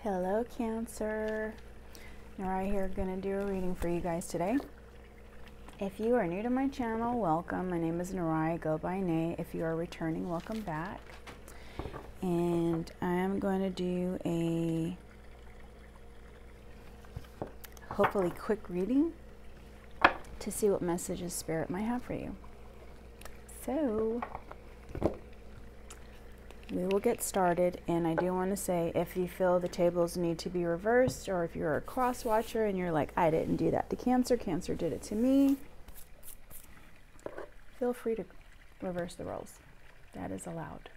Hello, Cancer. Right here, gonna do a reading for you guys today. If you are new to my channel, welcome. My name is Narai, go by Nay. If you are returning, welcome back. And I am going to do a hopefully quick reading to see what messages Spirit might have for you. So we will get started, and I do want to say, if you feel the tables need to be reversed, or if you're a cross watcher and you're like, I didn't do that to Cancer, Cancer did it to me, feel free to reverse the roles. That is allowed.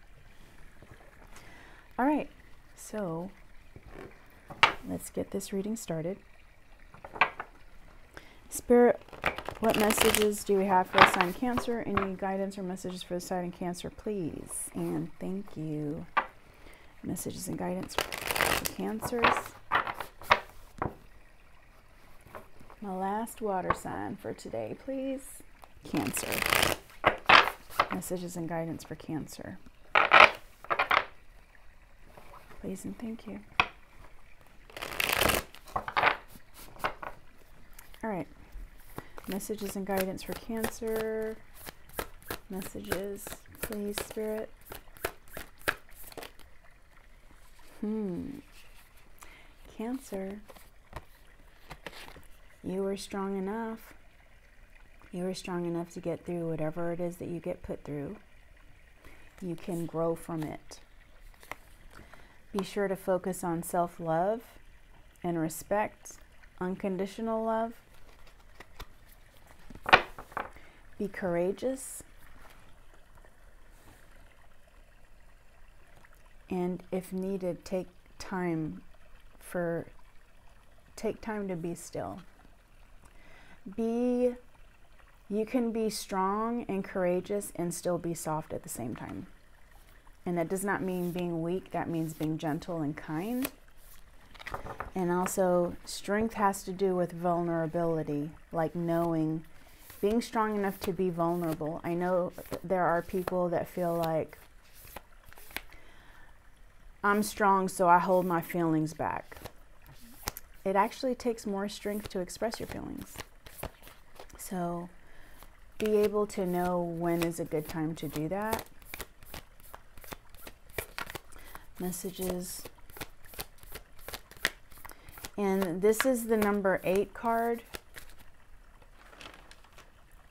All right, so let's get this reading started. Spirit, what messages do we have for the sign Cancer? Any guidance or messages for the sign Cancer, please? And thank you. Messages and guidance for Cancers. My last water sign for today, please. Cancer. Messages and guidance for Cancer. Please and thank you. All right. Messages and guidance for Cancer. Messages, please, Spirit. Cancer, you are strong enough. You are strong enough to get through whatever it is that you get put through. You can grow from it. Be sure to focus on self-love and respect, unconditional love. Be courageous, and if needed, take time to be still. You can be strong and courageous and still be soft at the same time. And that does not mean being weak, that means being gentle and kind. And also, strength has to do with vulnerability, like knowing, being strong enough to be vulnerable. I know there are people that feel like, I'm strong, so I hold my feelings back. It actually takes more strength to express your feelings. So be able to know when is a good time to do that. Messages. And this is the number 8 card.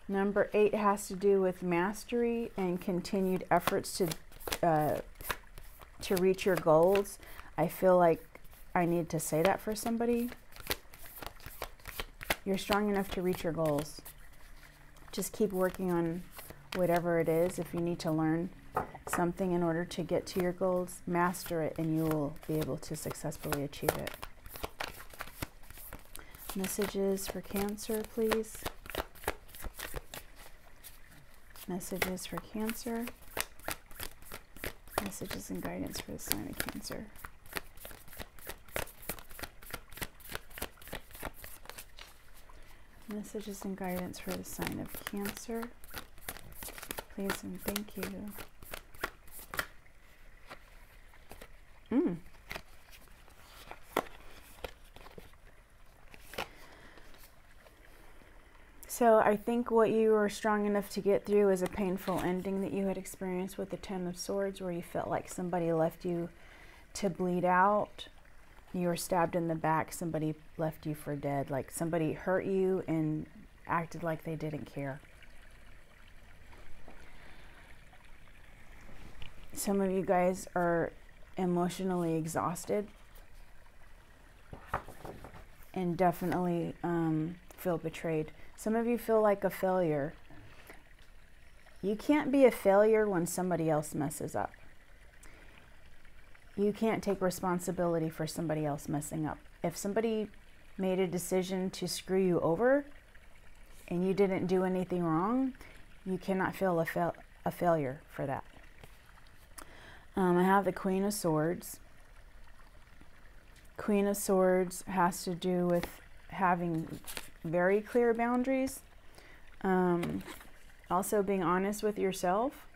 Number 8 has to do with mastery and continued efforts to reach your goals. I feel like I need to say that for somebody. You're strong enough to reach your goals. Just keep working on whatever it is. If you need to learn something in order to get to your goals, master it and you will be able to successfully achieve it. Messages for Cancer, please. Messages for Cancer. Messages and guidance for the sign of Cancer. Messages and guidance for the sign of Cancer. Please and thank you. So I think what you were strong enough to get through is a painful ending that you had experienced with the Ten of Swords, where you felt like somebody left you to bleed out. You were stabbed in the back, somebody left you for dead, like somebody hurt you and acted like they didn't care. Some of you guys are emotionally exhausted and definitely feel betrayed. Some of you feel like a failure. You can't be a failure when somebody else messes up. You can't take responsibility for somebody else messing up. If somebody made a decision to screw you over and you didn't do anything wrong, you cannot feel a failure for that. I have the Queen of Swords. Queen of Swords has to do with having very clear boundaries. Also being honest with yourself.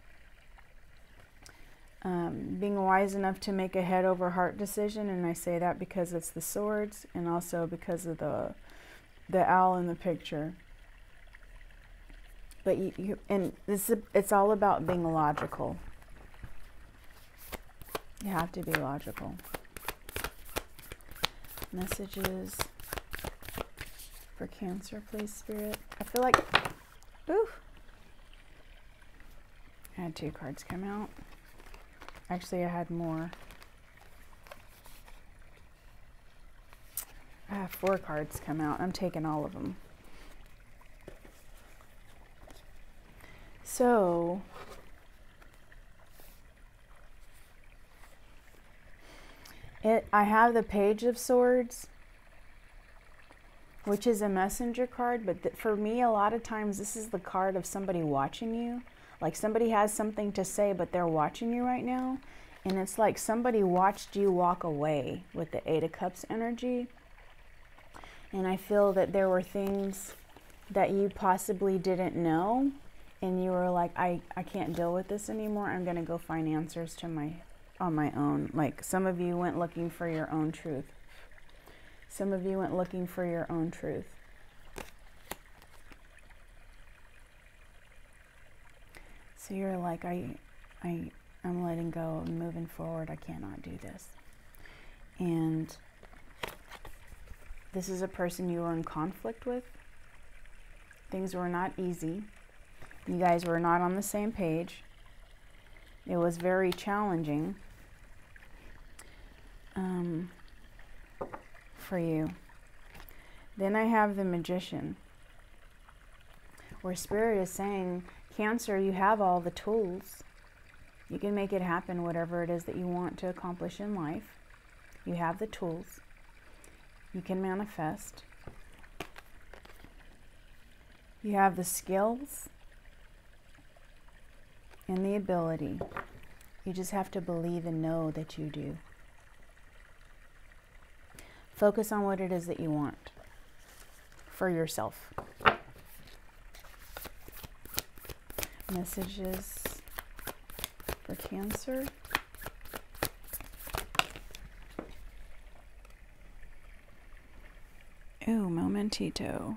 being wise enough to make a head over heart decision, and I say that because it's the swords and also because of the owl in the picture. But it's all about being logical. You have to be logical. Messages for Cancer, please, Spirit. I feel like, ooh, I had 2 cards come out. Actually, I had more. I have 4 cards come out. I'm taking all of them. So, I have the Page of Swords, which is a messenger card, but for me, a lot of times this is the card of somebody watching you. Like somebody has something to say, but they're watching you right now. And it's like somebody watched you walk away with the 8 of Cups energy. And I feel that there were things that you possibly didn't know. And you were like, I can't deal with this anymore. I'm going to go find answers to on my own. Like some of you went looking for your own truth. Some of you went looking for your own truth. So you're like, I'm letting go, I'm moving forward, I cannot do this. And this is a person you were in conflict with. Things were not easy. You guys were not on the same page. It was very challenging for you. Then I have the Magician, where Spirit is saying, Cancer, you have all the tools. You can make it happen, whatever it is that you want to accomplish in life. You have the tools. You can manifest. You have the skills and the ability. You just have to believe and know that you do. Focus on what it is that you want for yourself. Messages for Cancer. Ooh, momentito.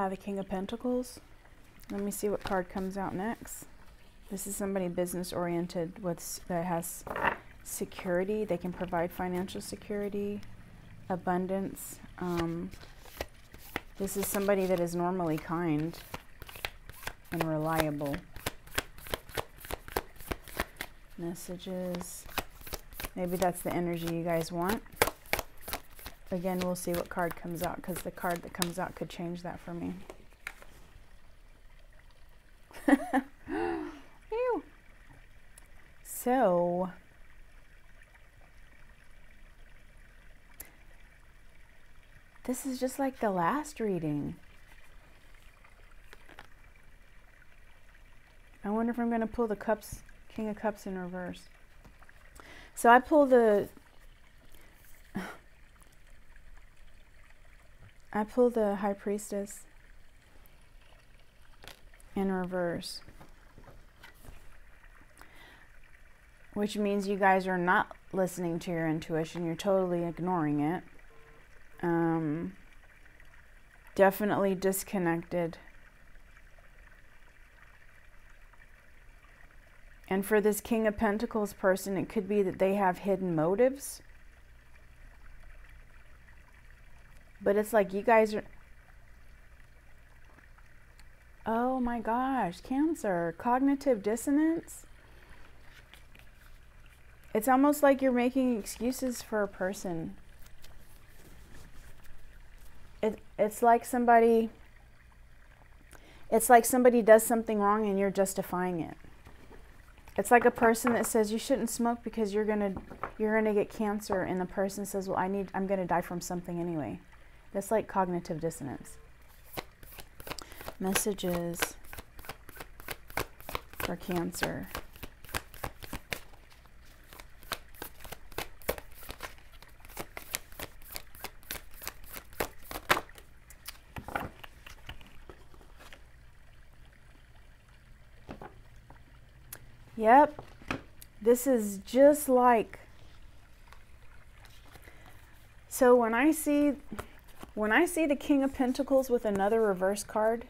The King of Pentacles. Let me see what card comes out next. This is somebody business oriented that has security. They can provide financial security, abundance. This is somebody that is normally kind and reliable. Messages. Maybe that's the energy you guys want. Again, we'll see what card comes out, because the card that comes out could change that for me. Ew. So, this is just like the last reading. I wonder if I'm going to pull the Cups, King of Cups in reverse. So I pull the High Priestess in reverse, which means you guys are not listening to your intuition. You're totally ignoring it. Definitely disconnected. And for this King of Pentacles person, it could be that they have hidden motives. But it's like you guys are... Oh my gosh, Cancer. Cognitive dissonance. It's almost like you're making excuses for a person. It's like somebody... It's like somebody does something wrong and you're justifying it. It's like a person that says you shouldn't smoke because you're gonna get cancer, and the person says, well, I'm gonna die from something anyway. That's like cognitive dissonance. Messages for Cancer. Yep. This is just like, so when I see the King of Pentacles with another reverse card,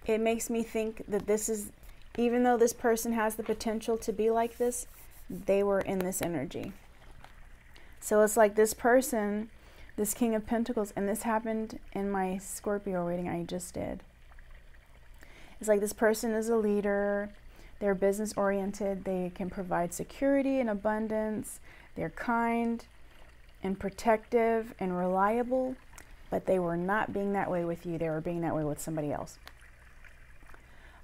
it makes me think that this is, even though this person has the potential to be like this, they were in this energy. So it's like this person, this King of Pentacles, and this happened in my Scorpio reading I just did. It's like this person is a leader, they're business oriented, they can provide security and abundance, they're kind and protective and reliable, but they were not being that way with you, they were being that way with somebody else.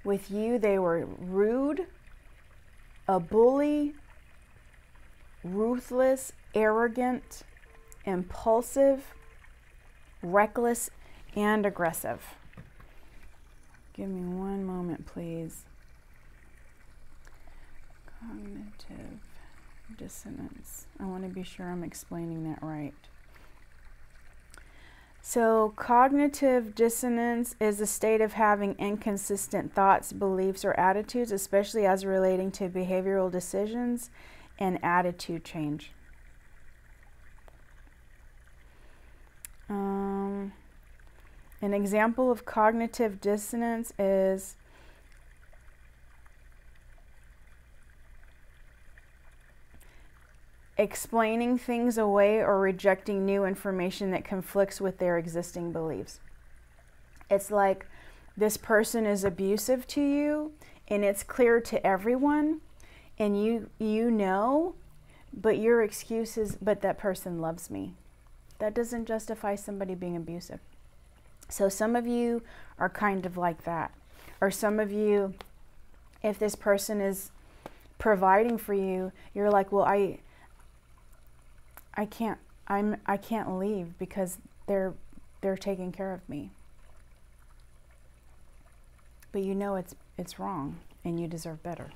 With you, they were rude, a bully, ruthless, arrogant, impulsive, reckless, and aggressive. Give me one moment, please. Cognitive dissonance. I want to be sure I'm explaining that right. So, cognitive dissonance is a state of having inconsistent thoughts, beliefs, or attitudes, especially as relating to behavioral decisions and attitude change. An example of cognitive dissonance is explaining things away or rejecting new information that conflicts with their existing beliefs. It's like this person is abusive to you and it's clear to everyone, and you know, but your excuse is, but that person loves me. That doesn't justify somebody being abusive. So some of you are kind of like that. Or some of you, if this person is providing for you, you're like, well, I can't leave because they're taking care of me. But you know it's wrong and you deserve better.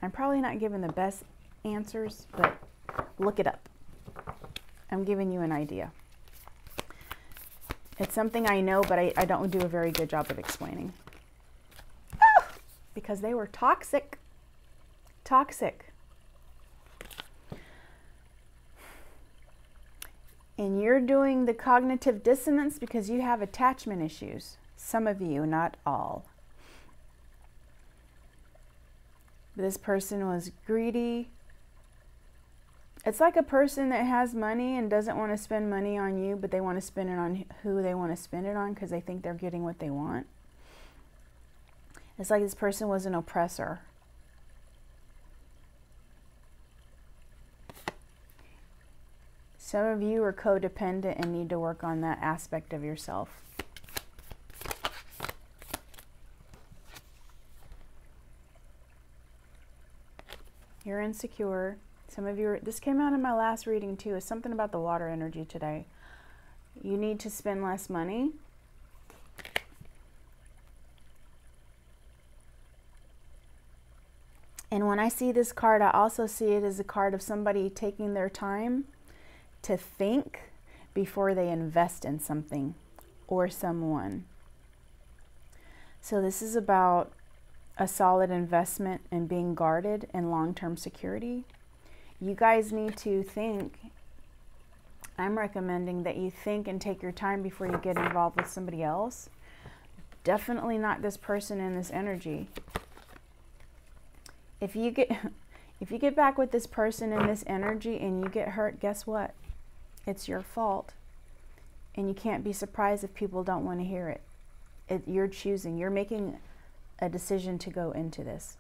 I'm probably not giving the best answers, but look it up. I'm giving you an idea. It's something I know, but I don't do a very good job of explaining. Because they were toxic. Toxic. And you're doing the cognitive dissonance because you have attachment issues. Some of you, not all. This person was greedy. It's like a person that has money and doesn't want to spend money on you, but they want to spend it on who they want to spend it on because they think they're getting what they want. It's like this person was an oppressor. Some of you are codependent and need to work on that aspect of yourself. You're insecure. Some of you are, this came out in my last reading too, is something about the water energy today. You need to spend less money. And when I see this card, I also see it as a card of somebody taking their time to think before they invest in something or someone. So this is about a solid investment and being guarded and long-term security. You guys need to think. I'm recommending that you think and take your time before you get involved with somebody else. Definitely not this person in this energy. If you get back with this person in this energy and you get hurt, guess what? It's your fault. And you can't be surprised if people don't want to hear it. You're choosing. You're making a decision to go into this.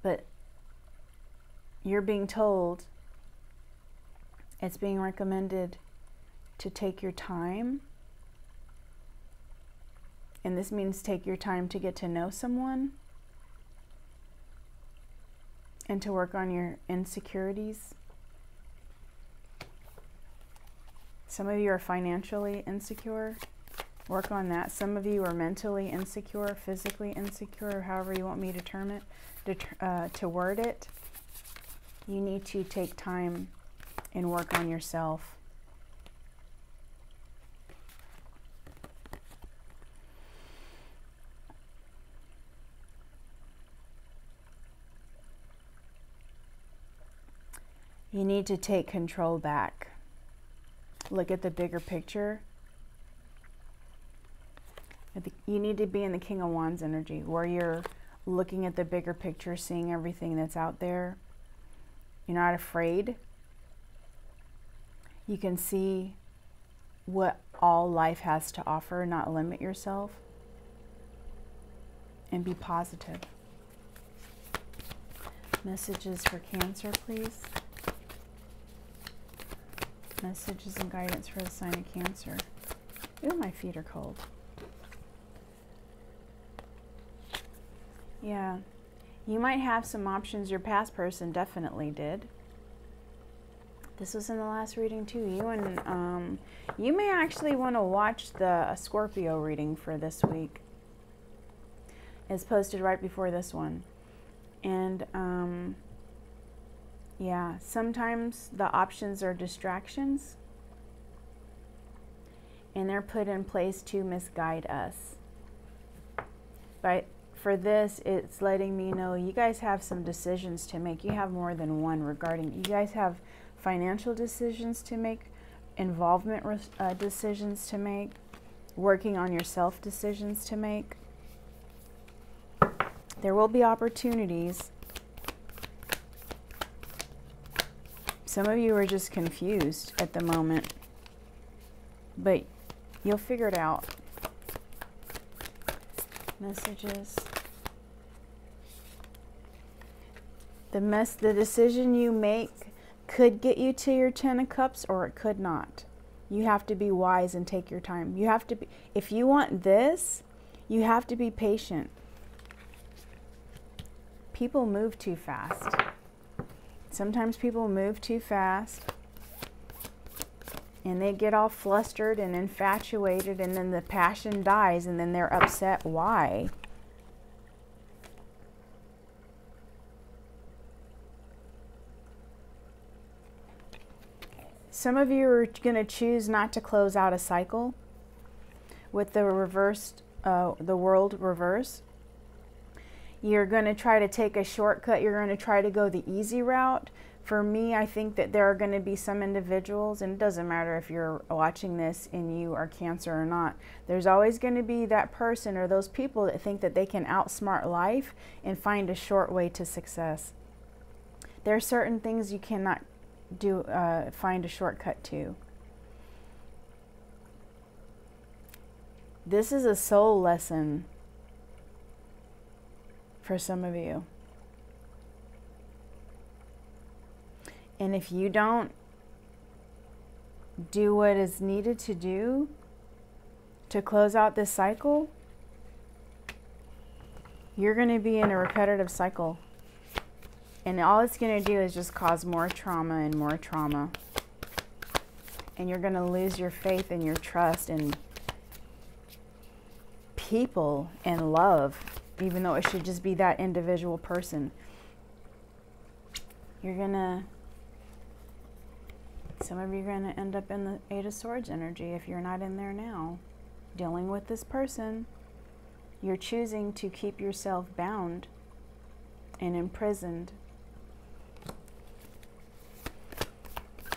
But you're being told, it's being recommended to take your time. And this means take your time to get to know someone and to work on your insecurities. Some of you are financially insecure. Work on that. Some of you are mentally insecure, physically insecure, however you want me to term it, to word it. You need to take time and work on yourself. You need to take control back. Look at the bigger picture. You need to be in the King of Wands energy, where you're looking at the bigger picture, seeing everything that's out there. You're not afraid. You can see what all life has to offer, not limit yourself. And be positive. Messages for Cancer, please. Messages and guidance for the sign of Cancer. Ooh, my feet are cold. Yeah, you might have some options. Your past person definitely did. This was in the last reading too. You may actually want to watch the Scorpio reading for this week. It's posted right before this one. And yeah, sometimes the options are distractions, and they're put in place to misguide us. But for this, it's letting me know you guys have some decisions to make. You have more than one regarding. You guys have financial decisions to make, involvement decisions to make, working on yourself decisions to make. There will be opportunities. Some of you are just confused at the moment, but you'll figure it out. Messages. The decision you make could get you to your 10 of Cups, or it could not. You have to be wise and take your time. You have to be, if you want this, you have to be patient. People move too fast. Sometimes people move too fast and they get all flustered and infatuated, and then the passion dies, and then they're upset. Why? Some of you are going to choose not to close out a cycle with the reversed, the world reverse. You're going to try to take a shortcut. You're going to try to go the easy route. For me, I think that there are going to be some individuals, and it doesn't matter if you're watching this and you are Cancer or not, there's always going to be that person or those people that think that they can outsmart life and find a short way to success. There are certain things you cannot do, find a shortcut to. This is a soul lesson for some of you. And if you don't do what is needed to do to close out this cycle, you're going to be in a repetitive cycle. And all it's going to do is just cause more trauma and more trauma. And you're going to lose your faith and your trust in people and love, even though it should just be that individual person. You're going to, some of you are going to end up in the Eight of Swords energy if you're not in there now. Dealing with this person, you're choosing to keep yourself bound and imprisoned.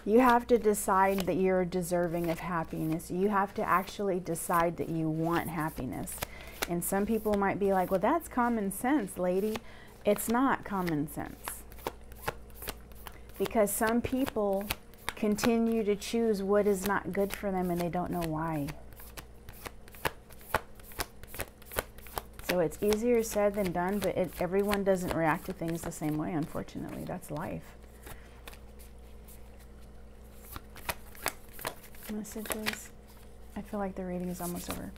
You have to decide that you're deserving of happiness. You have to actually decide that you want happiness. And some people might be like, well, that's common sense, lady. It's not common sense. Because some people continue to choose what is not good for them and they don't know why. So it's easier said than done, but everyone doesn't react to things the same way, unfortunately. That's life. Messages. I feel like the reading is almost over.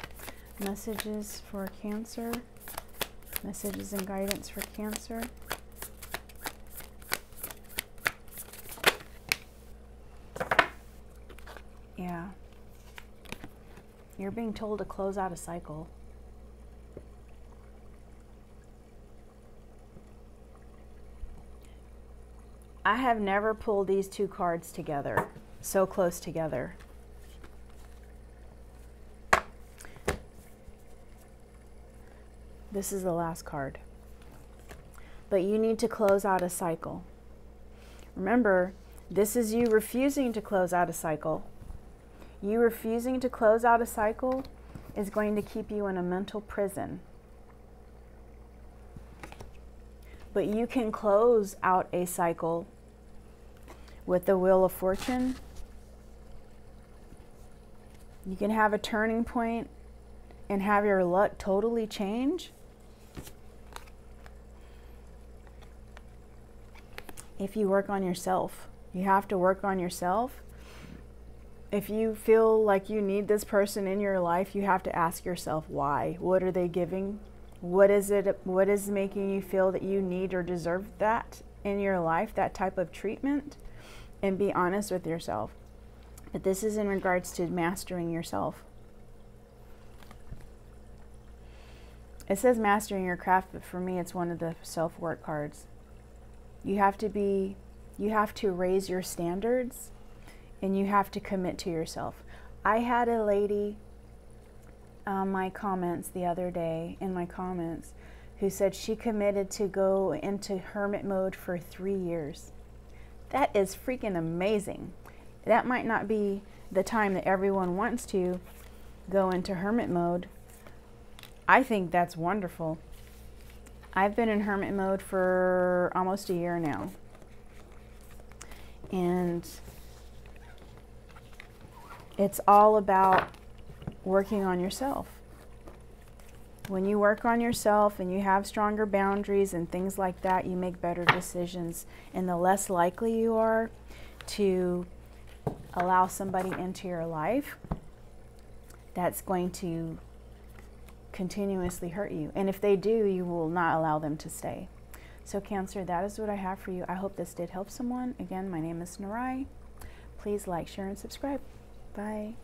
Messages for Cancer. Messages and guidance for Cancer. Yeah. You're being told to close out a cycle. I have never pulled these two cards together, so close together. This is the last card. But you need to close out a cycle. Remember, This is you refusing to close out a cycle. You refusing to close out a cycle is going to keep you in a mental prison. But you can close out a cycle with the Wheel of Fortune. You can have a turning point and have your luck totally change if you work on yourself. You have to work on yourself. If you feel like you need this person in your life, you have to ask yourself why. What are they giving? What is it? What is making you feel that you need or deserve that in your life, that type of treatment? And be honest with yourself. But this is in regards to mastering yourself. It says mastering your craft, but for me it's one of the self-work cards. You have to raise your standards, and you have to commit to yourself. I had a lady on my comments the other day, who said she committed to go into hermit mode for 3 years. That is freaking amazing. That might not be the time that everyone wants to go into hermit mode. I think that's wonderful. I've been in hermit mode for almost a year now. And it's all about working on yourself. When you work on yourself and you have stronger boundaries and things like that, you make better decisions. And the less likely you are to allow somebody into your life that's going to continuously hurt you. And if they do, you will not allow them to stay. So Cancer, that is what I have for you. I hope this did help someone. Again, my name is Narai. Please like, share, and subscribe. Bye.